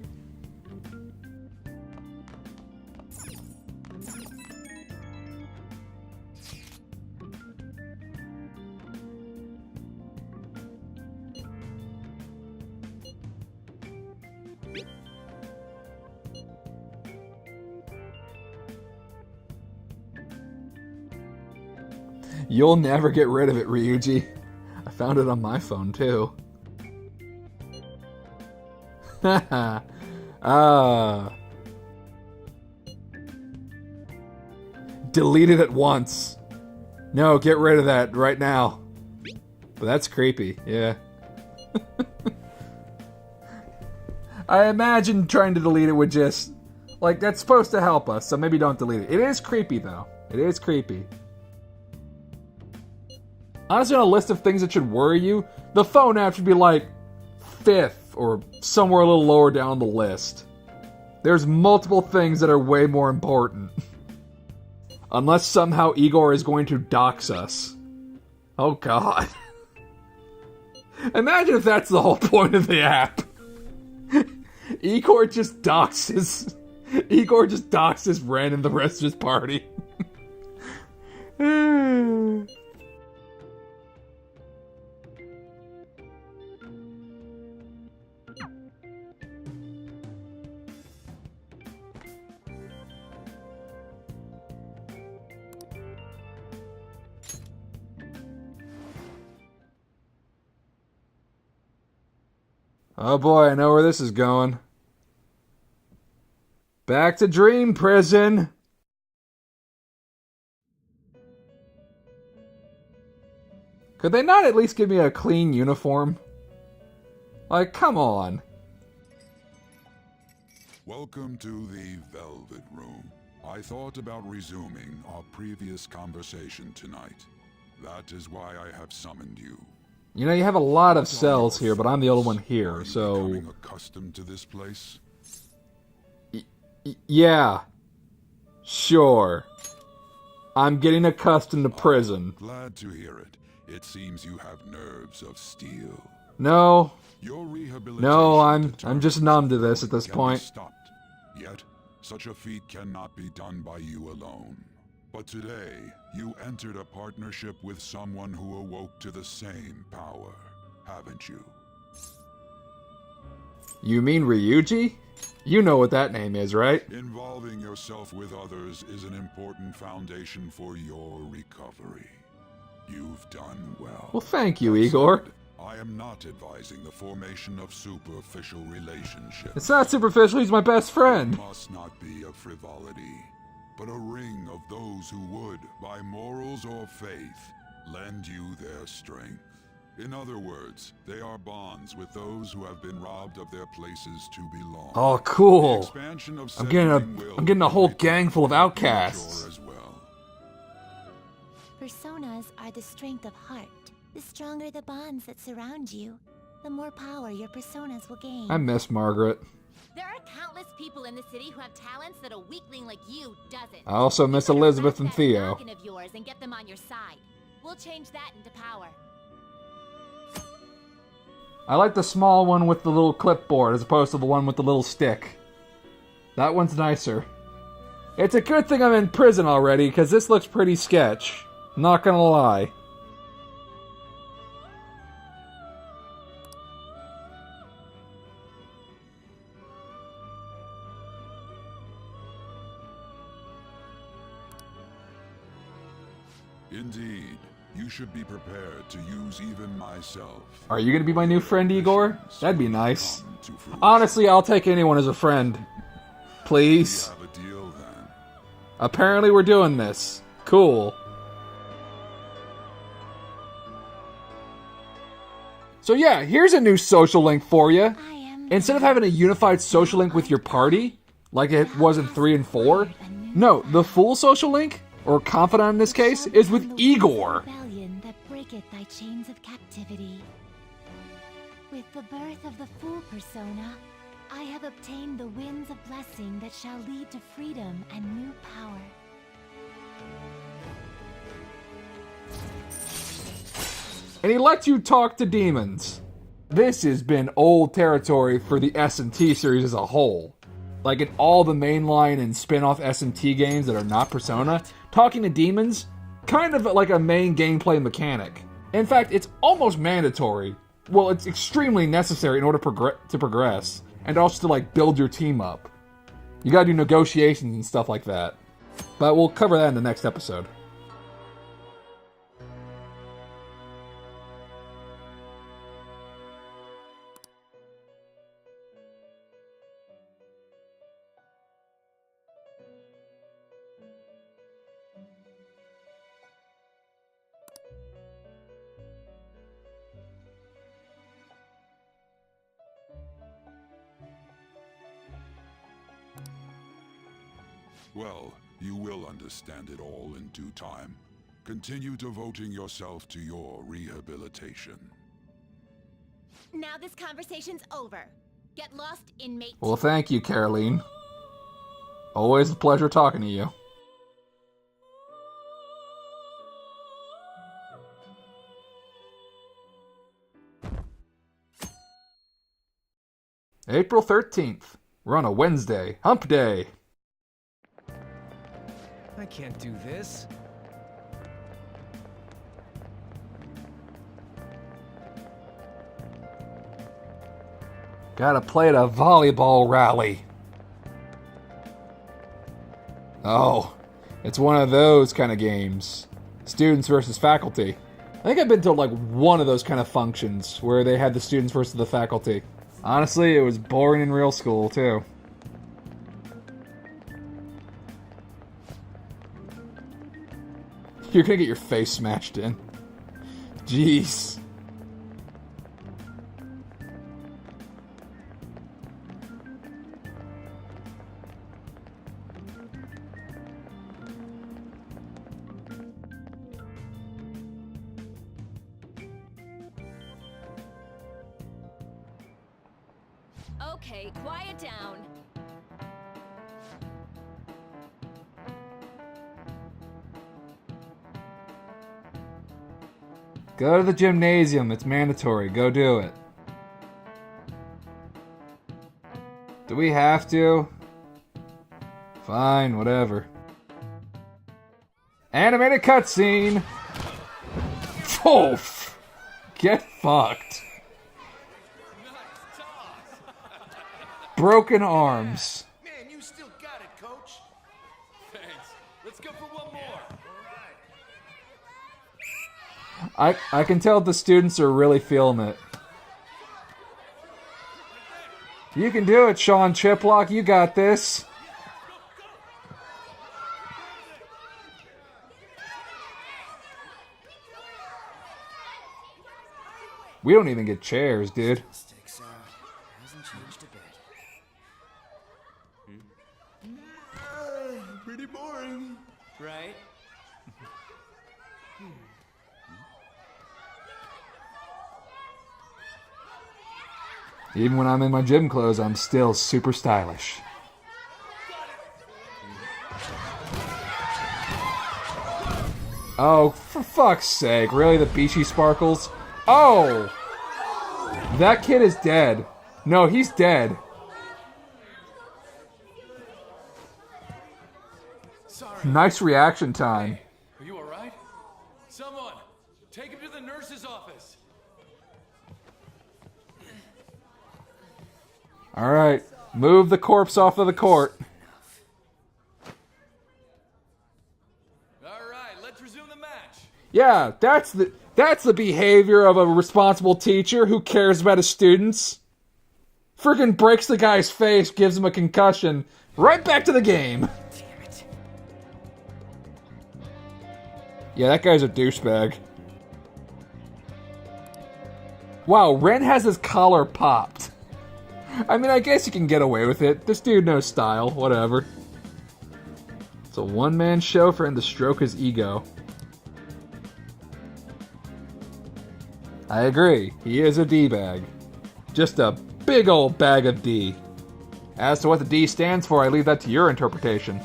You'll never get rid of it, Ryuji. I found it on my phone, too. Haha. Delete it at once. No, get rid of that right now. But that's creepy, yeah. I imagine trying to delete it would just... Like, that's supposed to help us, so maybe don't delete it. It is creepy, though. It is creepy. Honestly, on a list of things that should worry you, the phone app should be like 5th or somewhere a little lower down the list. There's multiple things that are way more important. Unless somehow Igor is going to dox us. Oh god. Imagine if that's the whole point of the app. Igor just doxes Ren and the rest of his party. Oh boy, I know where this is going. Back to Dream Prison! Could they not at least give me a clean uniform? Like, come on. Welcome to the Velvet Room. I thought about resuming our previous conversation tonight. That is why I have summoned you. You know, you have a lot of cells here, but I'm the only one here, so... Becoming accustomed to this place? Yeah. Sure. I'm getting accustomed to prison. Glad to hear it. It seems you have nerves of steel. No. Your rehabilitation No, I'm just numb to this at this can point. be stopped. Yet, such a feat cannot be done by you alone. But today, you entered a partnership with someone who awoke to the same power, haven't you? You mean Ryuji? You know what that name is, right? Involving yourself with others is an important foundation for your recovery. You've done well. Well, thank you, Igor. I am not advising the formation of superficial relationships. It's not superficial, he's my best friend. It must not be a frivolity, but a ring of those who would, by morals or faith, lend you their strength. In other words, they are bonds with those who have been robbed of their places to belong. Oh, cool. The expansion of I'm getting a whole gang full of outcasts. As well. Personas are the strength of heart. The stronger the bonds that surround you, the more power your personas will gain. I miss Margaret. There are countless people in the city who have talents that a weakling like you doesn't. I also miss Elizabeth and Theo. Of yours and get them on your side. We'll change that into power. I like the small one with the little clipboard as opposed to the one with the little stick. That one's nicer. It's a good thing I'm in prison already, because this looks pretty sketch. Not gonna lie. Indeed, you should be prepared to use even myself. Are you gonna be my new friend, Igor? That'd be nice. Honestly, I'll take anyone as a friend. Please. We have a deal then. Apparently we're doing this. Cool. So yeah, here's a new social link for you. Instead of having a unified social link with your party, like it was in 3 and 4, no, the full social link, or confidant in this case, is with Igor. Rebellion that breaketh thy chains of captivity. With the birth of the Fool persona, I have obtained the winds of blessing that shall lead to freedom and new power. And he lets you talk to demons. This has been old territory for the S&T series as a whole. Like in all the mainline and spin-off S&T games that are not Persona, talking to demons, kind of like a main gameplay mechanic. In fact, it's almost mandatory. Well, it's extremely necessary in order to progress, and also to like build your team up. You gotta do negotiations and stuff like that. But we'll cover that in the next episode. Well, you will understand it all in due time. Continue devoting yourself to your rehabilitation. Now this conversation's over. Get lost, inmate. Well, thank you, Caroline. Always a pleasure talking to you. April 13th. We're on a Wednesday. Hump Day. I can't do this. Gotta play at a volleyball rally. Oh, it's one of those kind of games. Students versus faculty. I think I've been to like one of those kind of functions where they had the students versus the faculty. Honestly, it was boring in real school too. You're gonna get your face smashed in. Jeez. Okay, quiet down. Go to the gymnasium. It's mandatory. Go do it. Do we have to? Fine, whatever. Animated cutscene. Oof. Get fucked. Broken arms. Man, you still got it, coach. Thanks. Let's go for one more. I can tell the students are really feeling it. You can do it, Sean Chiplock. You got this. We don't even get chairs, dude. Sticks out. Hasn't changed a bit. Pretty boring. Right? Even when I'm in my gym clothes, I'm still super stylish. Oh, for fuck's sake. Really, the beachy sparkles? Oh! That kid is dead. No, he's dead. Sorry. Nice reaction time. Hey, are you alright? Someone, take him to the nurse's office. Alright, move the corpse off of the court. Alright, let's resume the match. Yeah, that's the behavior of a responsible teacher who cares about his students. Freaking breaks the guy's face, gives him a concussion. Right back to the game. Damn it. Yeah, that guy's a douchebag. Wow, Ren has his collar popped. I mean, I guess you can get away with it. This dude knows style, whatever. It's a one-man show for him to stroke his ego. I agree, he is a D-bag. Just a big old bag of D. As to what the D stands for, I leave that to your interpretation.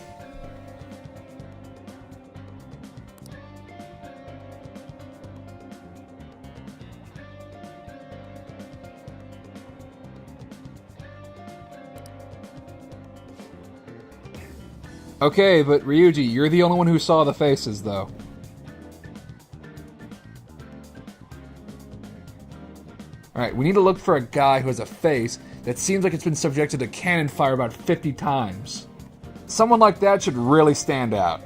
Okay, but Ryuji, you're the only one who saw the faces, though. Alright, we need to look for a guy who has a face that seems like it's been subjected to cannon fire about 50 times. Someone like that should really stand out.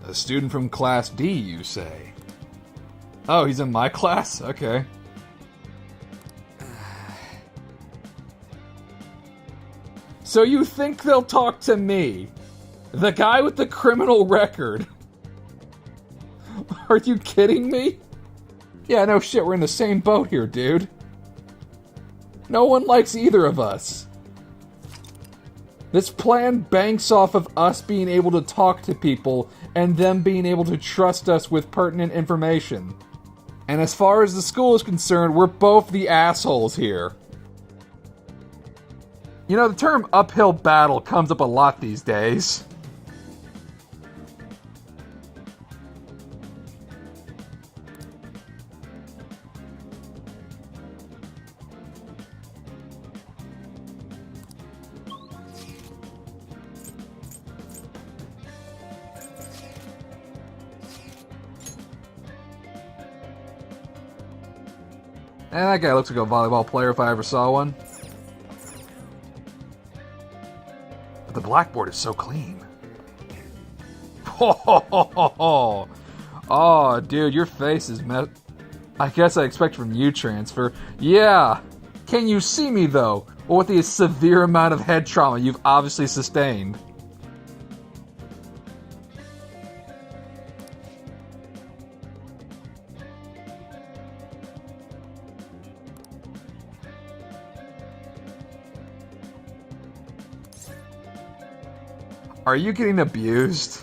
A student from Class D, you say? Oh, he's in my class? Okay. So you think they'll talk to me? The guy with the criminal record? Are you kidding me? Yeah, no shit, we're in the same boat here, dude. No one likes either of us. This plan banks off of us being able to talk to people and them being able to trust us with pertinent information. And as far as the school is concerned, we're both the assholes here. You know, the term uphill battle comes up a lot these days. And that guy looks like a volleyball player if I ever saw one. But the blackboard is so clean. Oh, dude, your face is I guess I expect from you transfer. Yeah. Can you see me, though? Or with the severe amount of head trauma you've obviously sustained? Are you getting abused?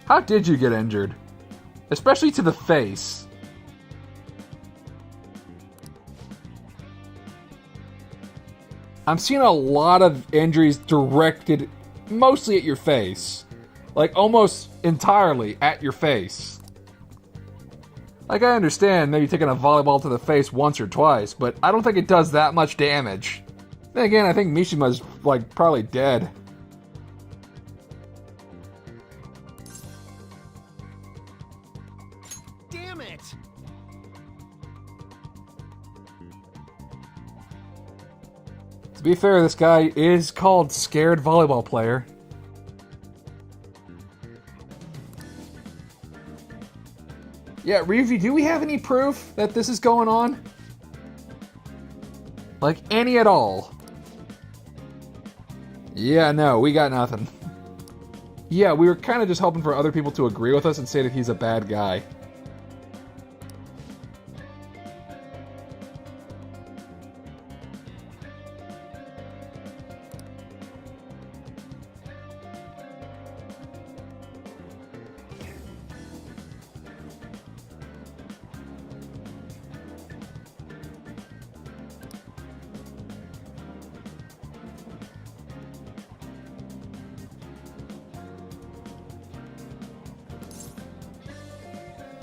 How did you get injured? Especially to the face. I'm seeing a lot of injuries directed mostly at your face. Like, almost entirely at your face. Like, I understand maybe taking a volleyball to the face once or twice, but I don't think it does that much damage. Then again, I think Mishima's, like, probably dead. Damn it! To be fair, this guy is called Scared Volleyball Player. Yeah, Ryuji, do we have any proof that this is going on? Like, any at all? Yeah, no, we got nothing. Yeah, we were kind of just hoping for other people to agree with us and say that he's a bad guy.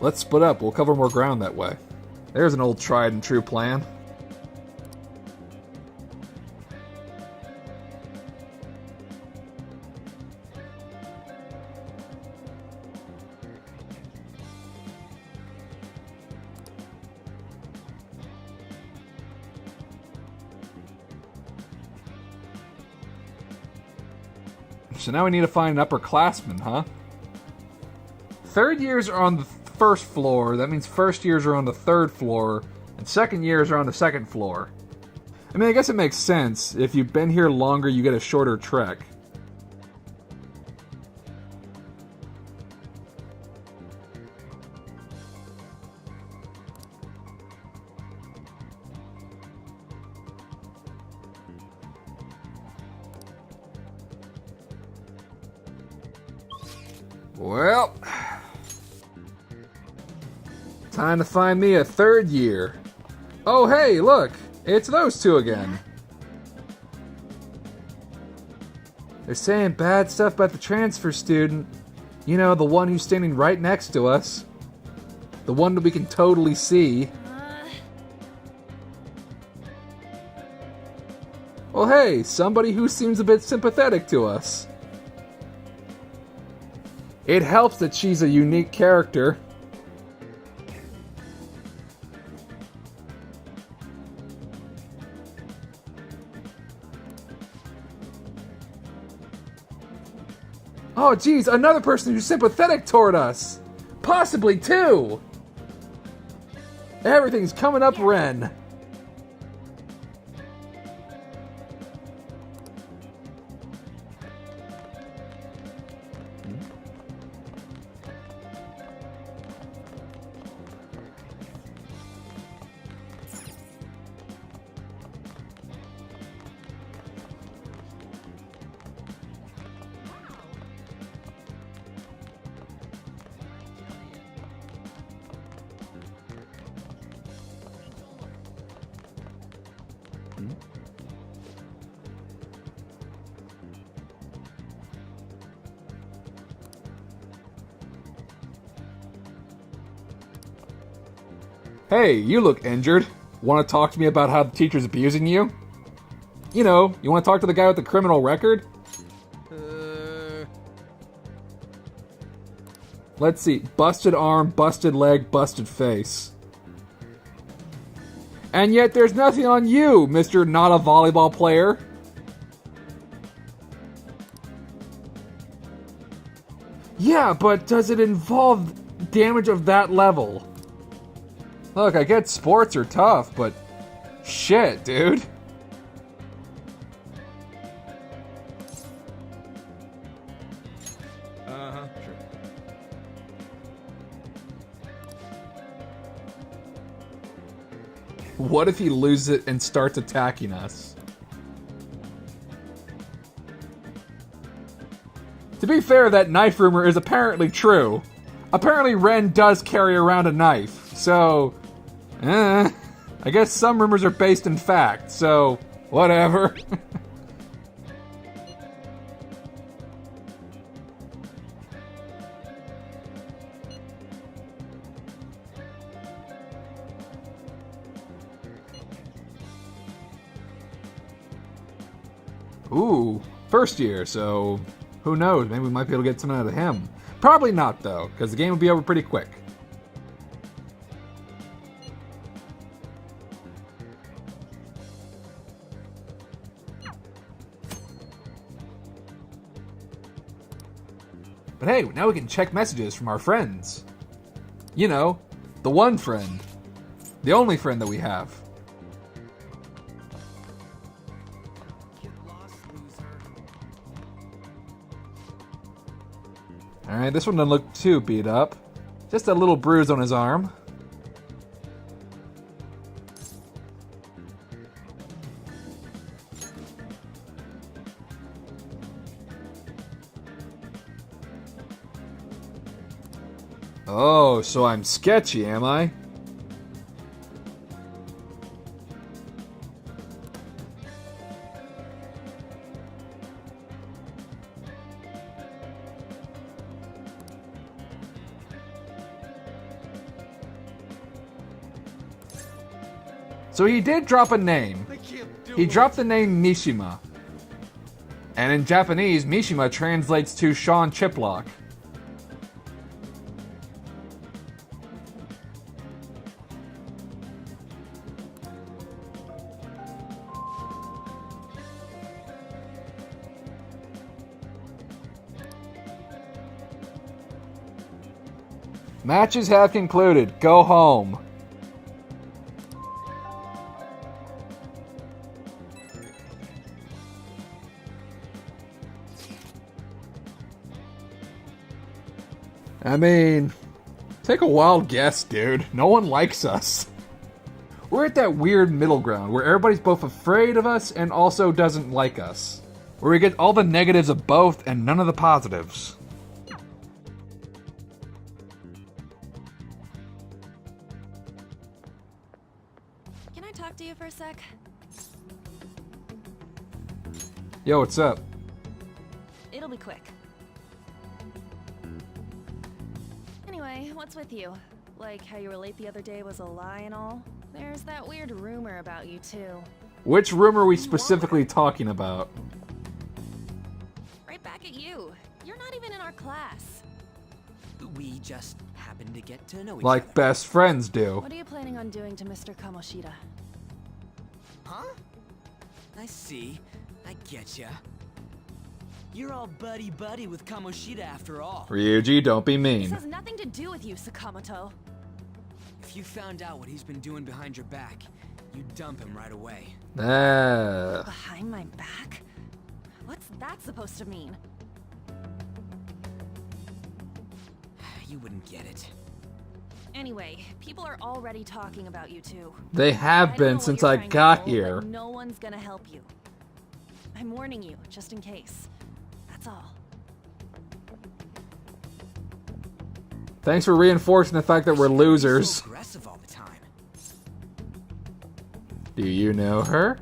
Let's split up. We'll cover more ground that way. There's an old tried and true plan. So now we need to find an upperclassman, huh? Third years are on the first floor. That means first years are on the third floor, and second years are on the second floor. I mean, I guess it makes sense. If you've been here longer, you get a shorter trek. Well, time to find me a third year. Oh, hey, look, it's those two again. They're saying bad stuff about the transfer student. You know, the one who's standing right next to us. The one that we can totally see. Well, hey, somebody who seems a bit sympathetic to us. It helps that she's a unique character. Oh, geez, another person who's sympathetic toward us. Possibly two. Everything's coming up, Ren. Hey, you look injured. Want to talk to me about how the teacher's abusing you? You know, you want to talk to the guy with the criminal record? Let's see. Busted arm, busted leg, busted face. And yet there's nothing on you, Mr. Not a Volleyball Player. Yeah, but does it involve damage of that level? Look, I get sports are tough, but shit, dude. Sure. What if he loses it and starts attacking us? To be fair, that knife rumor is apparently true. Apparently Ren does carry around a knife, so... I guess some rumors are based in fact, so... whatever. Ooh, first year, so... who knows, maybe we might be able to get something out of him. Probably not, though, because the game will be over pretty quick. But hey, now we can check messages from our friends. You know, the one friend. The only friend that we have. Alright, this one doesn't look too beat up. Just a little bruise on his arm. Oh, so I'm sketchy, am I? So he did drop a name. He dropped the name Mishima. And in Japanese, Mishima translates to Sean Chiplock. Matches have concluded. Go home. I mean, take a wild guess, dude. No one likes us. We're at that weird middle ground where everybody's both afraid of us and also doesn't like us. Where we get all the negatives of both and none of the positives. Can I talk to you for a sec? Yo, what's up? It'll be quick. Anyway, what's with you? Like how you were late the other day was a lie and all? There's that weird rumor about you too. Which room are we specifically talking about? Right back at you. You're not even in our class. We just happened to get to know each Like other. best friends do. What are you planning on doing to Mr. Kamoshida? Huh? I see. I getcha. You're all buddy-buddy with Kamoshida after all. Ryuji, don't be This mean. has nothing to do with you, Sakamoto. If you found out what he's been doing behind your back, you'd dump him right away. Ah. Behind my back? What's that supposed to mean? You wouldn't get it. Anyway, people are already talking about you two. They have I don't know been what since you're I trying to got pull, here. but no one's gonna help you. I'm warning you, just in case. That's all. Thanks for reinforcing the fact that we're losers. So aggressive all the time. Do you know her?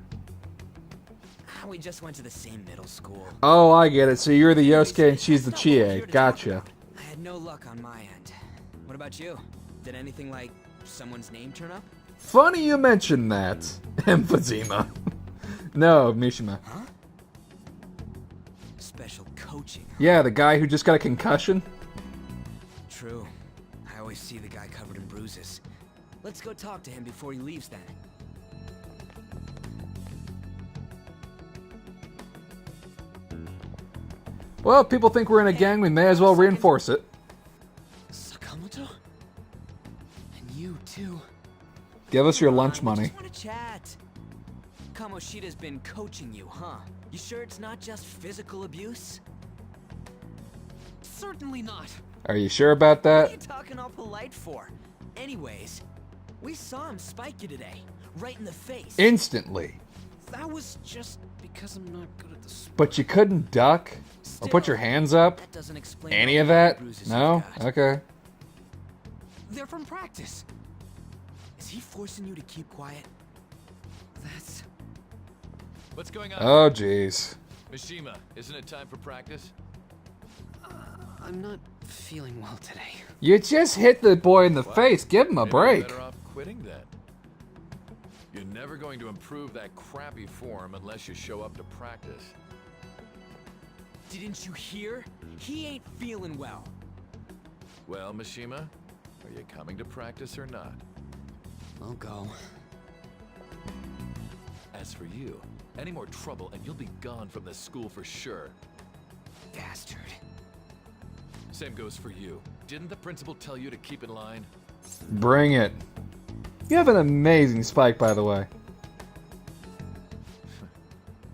We just went to the same middle school. Oh, I get it. So you're the Yosuke and she's the Chie. Gotcha. I had no luck on my end. What about you? Did anything like someone's name turn up? Funny you mentioned that. Emphysema. No, Mishima. Huh? Special coaching. Yeah, the guy who just got a concussion. True. I always see the guy covered in bruises. Let's go talk to him before he leaves then. Well, if people think we're in a gang, we may as well reinforce it. Sakamoto? And you too. Give us your lunch money. I just want to chat. Kamoshida's been coaching you, huh? You sure it's not just physical abuse? Certainly not. Are you sure about What are that? you talking all polite for? Anyways, we saw him spike you today, right in the face. Instantly. That was just because I'm not good at the sport. But you couldn't duck? Or put your hands up? That doesn't explain Any all of the that? bruises No? you've got. Okay. They're from practice. Is he forcing you to keep quiet? That's... What's going on? Oh, jeez. Mishima, isn't it time for practice? I'm not feeling well today. You just hit the boy in the face. Give him a Maybe you're break. better off quitting then. You're never going to improve that crappy form unless you show up to practice. Didn't you hear? He ain't feeling well. Well, Mishima, are you coming to practice or not? I'll go. As for you, any more trouble and you'll be gone from this school for sure. Bastard. Same goes for you. Didn't the principal tell you to keep in line? Bring it. You have an amazing spike, by the way.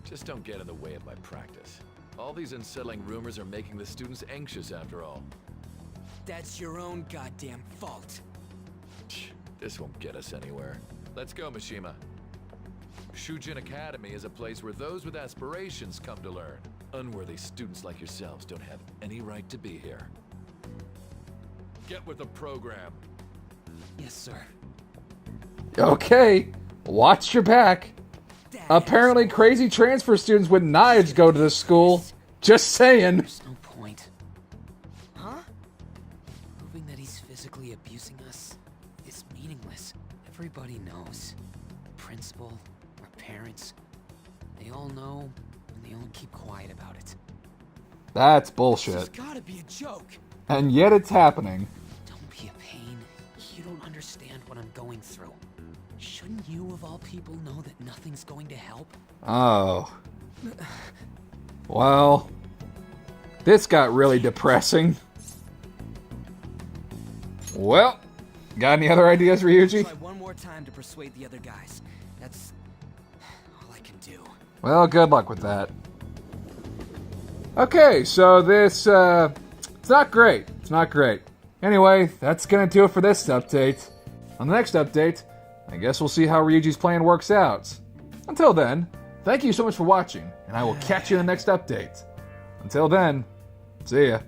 Just don't get in the way of my practice. All these unsettling rumors are making the students anxious after all. That's your own goddamn fault. This won't get us anywhere. Let's go, Mishima. Shujin Academy is a place where those with aspirations come to learn. Unworthy students like yourselves don't have any right to be here. Get with the program. Yes, sir. Okay. Watch your back. Apparently crazy transfer students with knives go to this school. Just saying. There's no point. Huh? Proving that he's physically abusing us is meaningless. Everybody knows. principal, our parents, they all know, and they all keep quiet about it. That's This has bullshit. gotta be a joke. And yet it's happening. Don't be a pain. You don't understand what I'm going through. Shouldn't you, of all people, know that nothing's going to help? Oh. Well, this got really depressing. Well, got any other ideas, Ryuji? Try one more time to persuade the other guys. That's all I can do. Well, good luck with that. Okay, so this, it's not great. It's not great. Anyway, that's gonna do it for this update. On the next update, I guess we'll see how Ryuji's plan works out. Until then, thank you so much for watching, and I will catch you in the next update. Until then, see ya.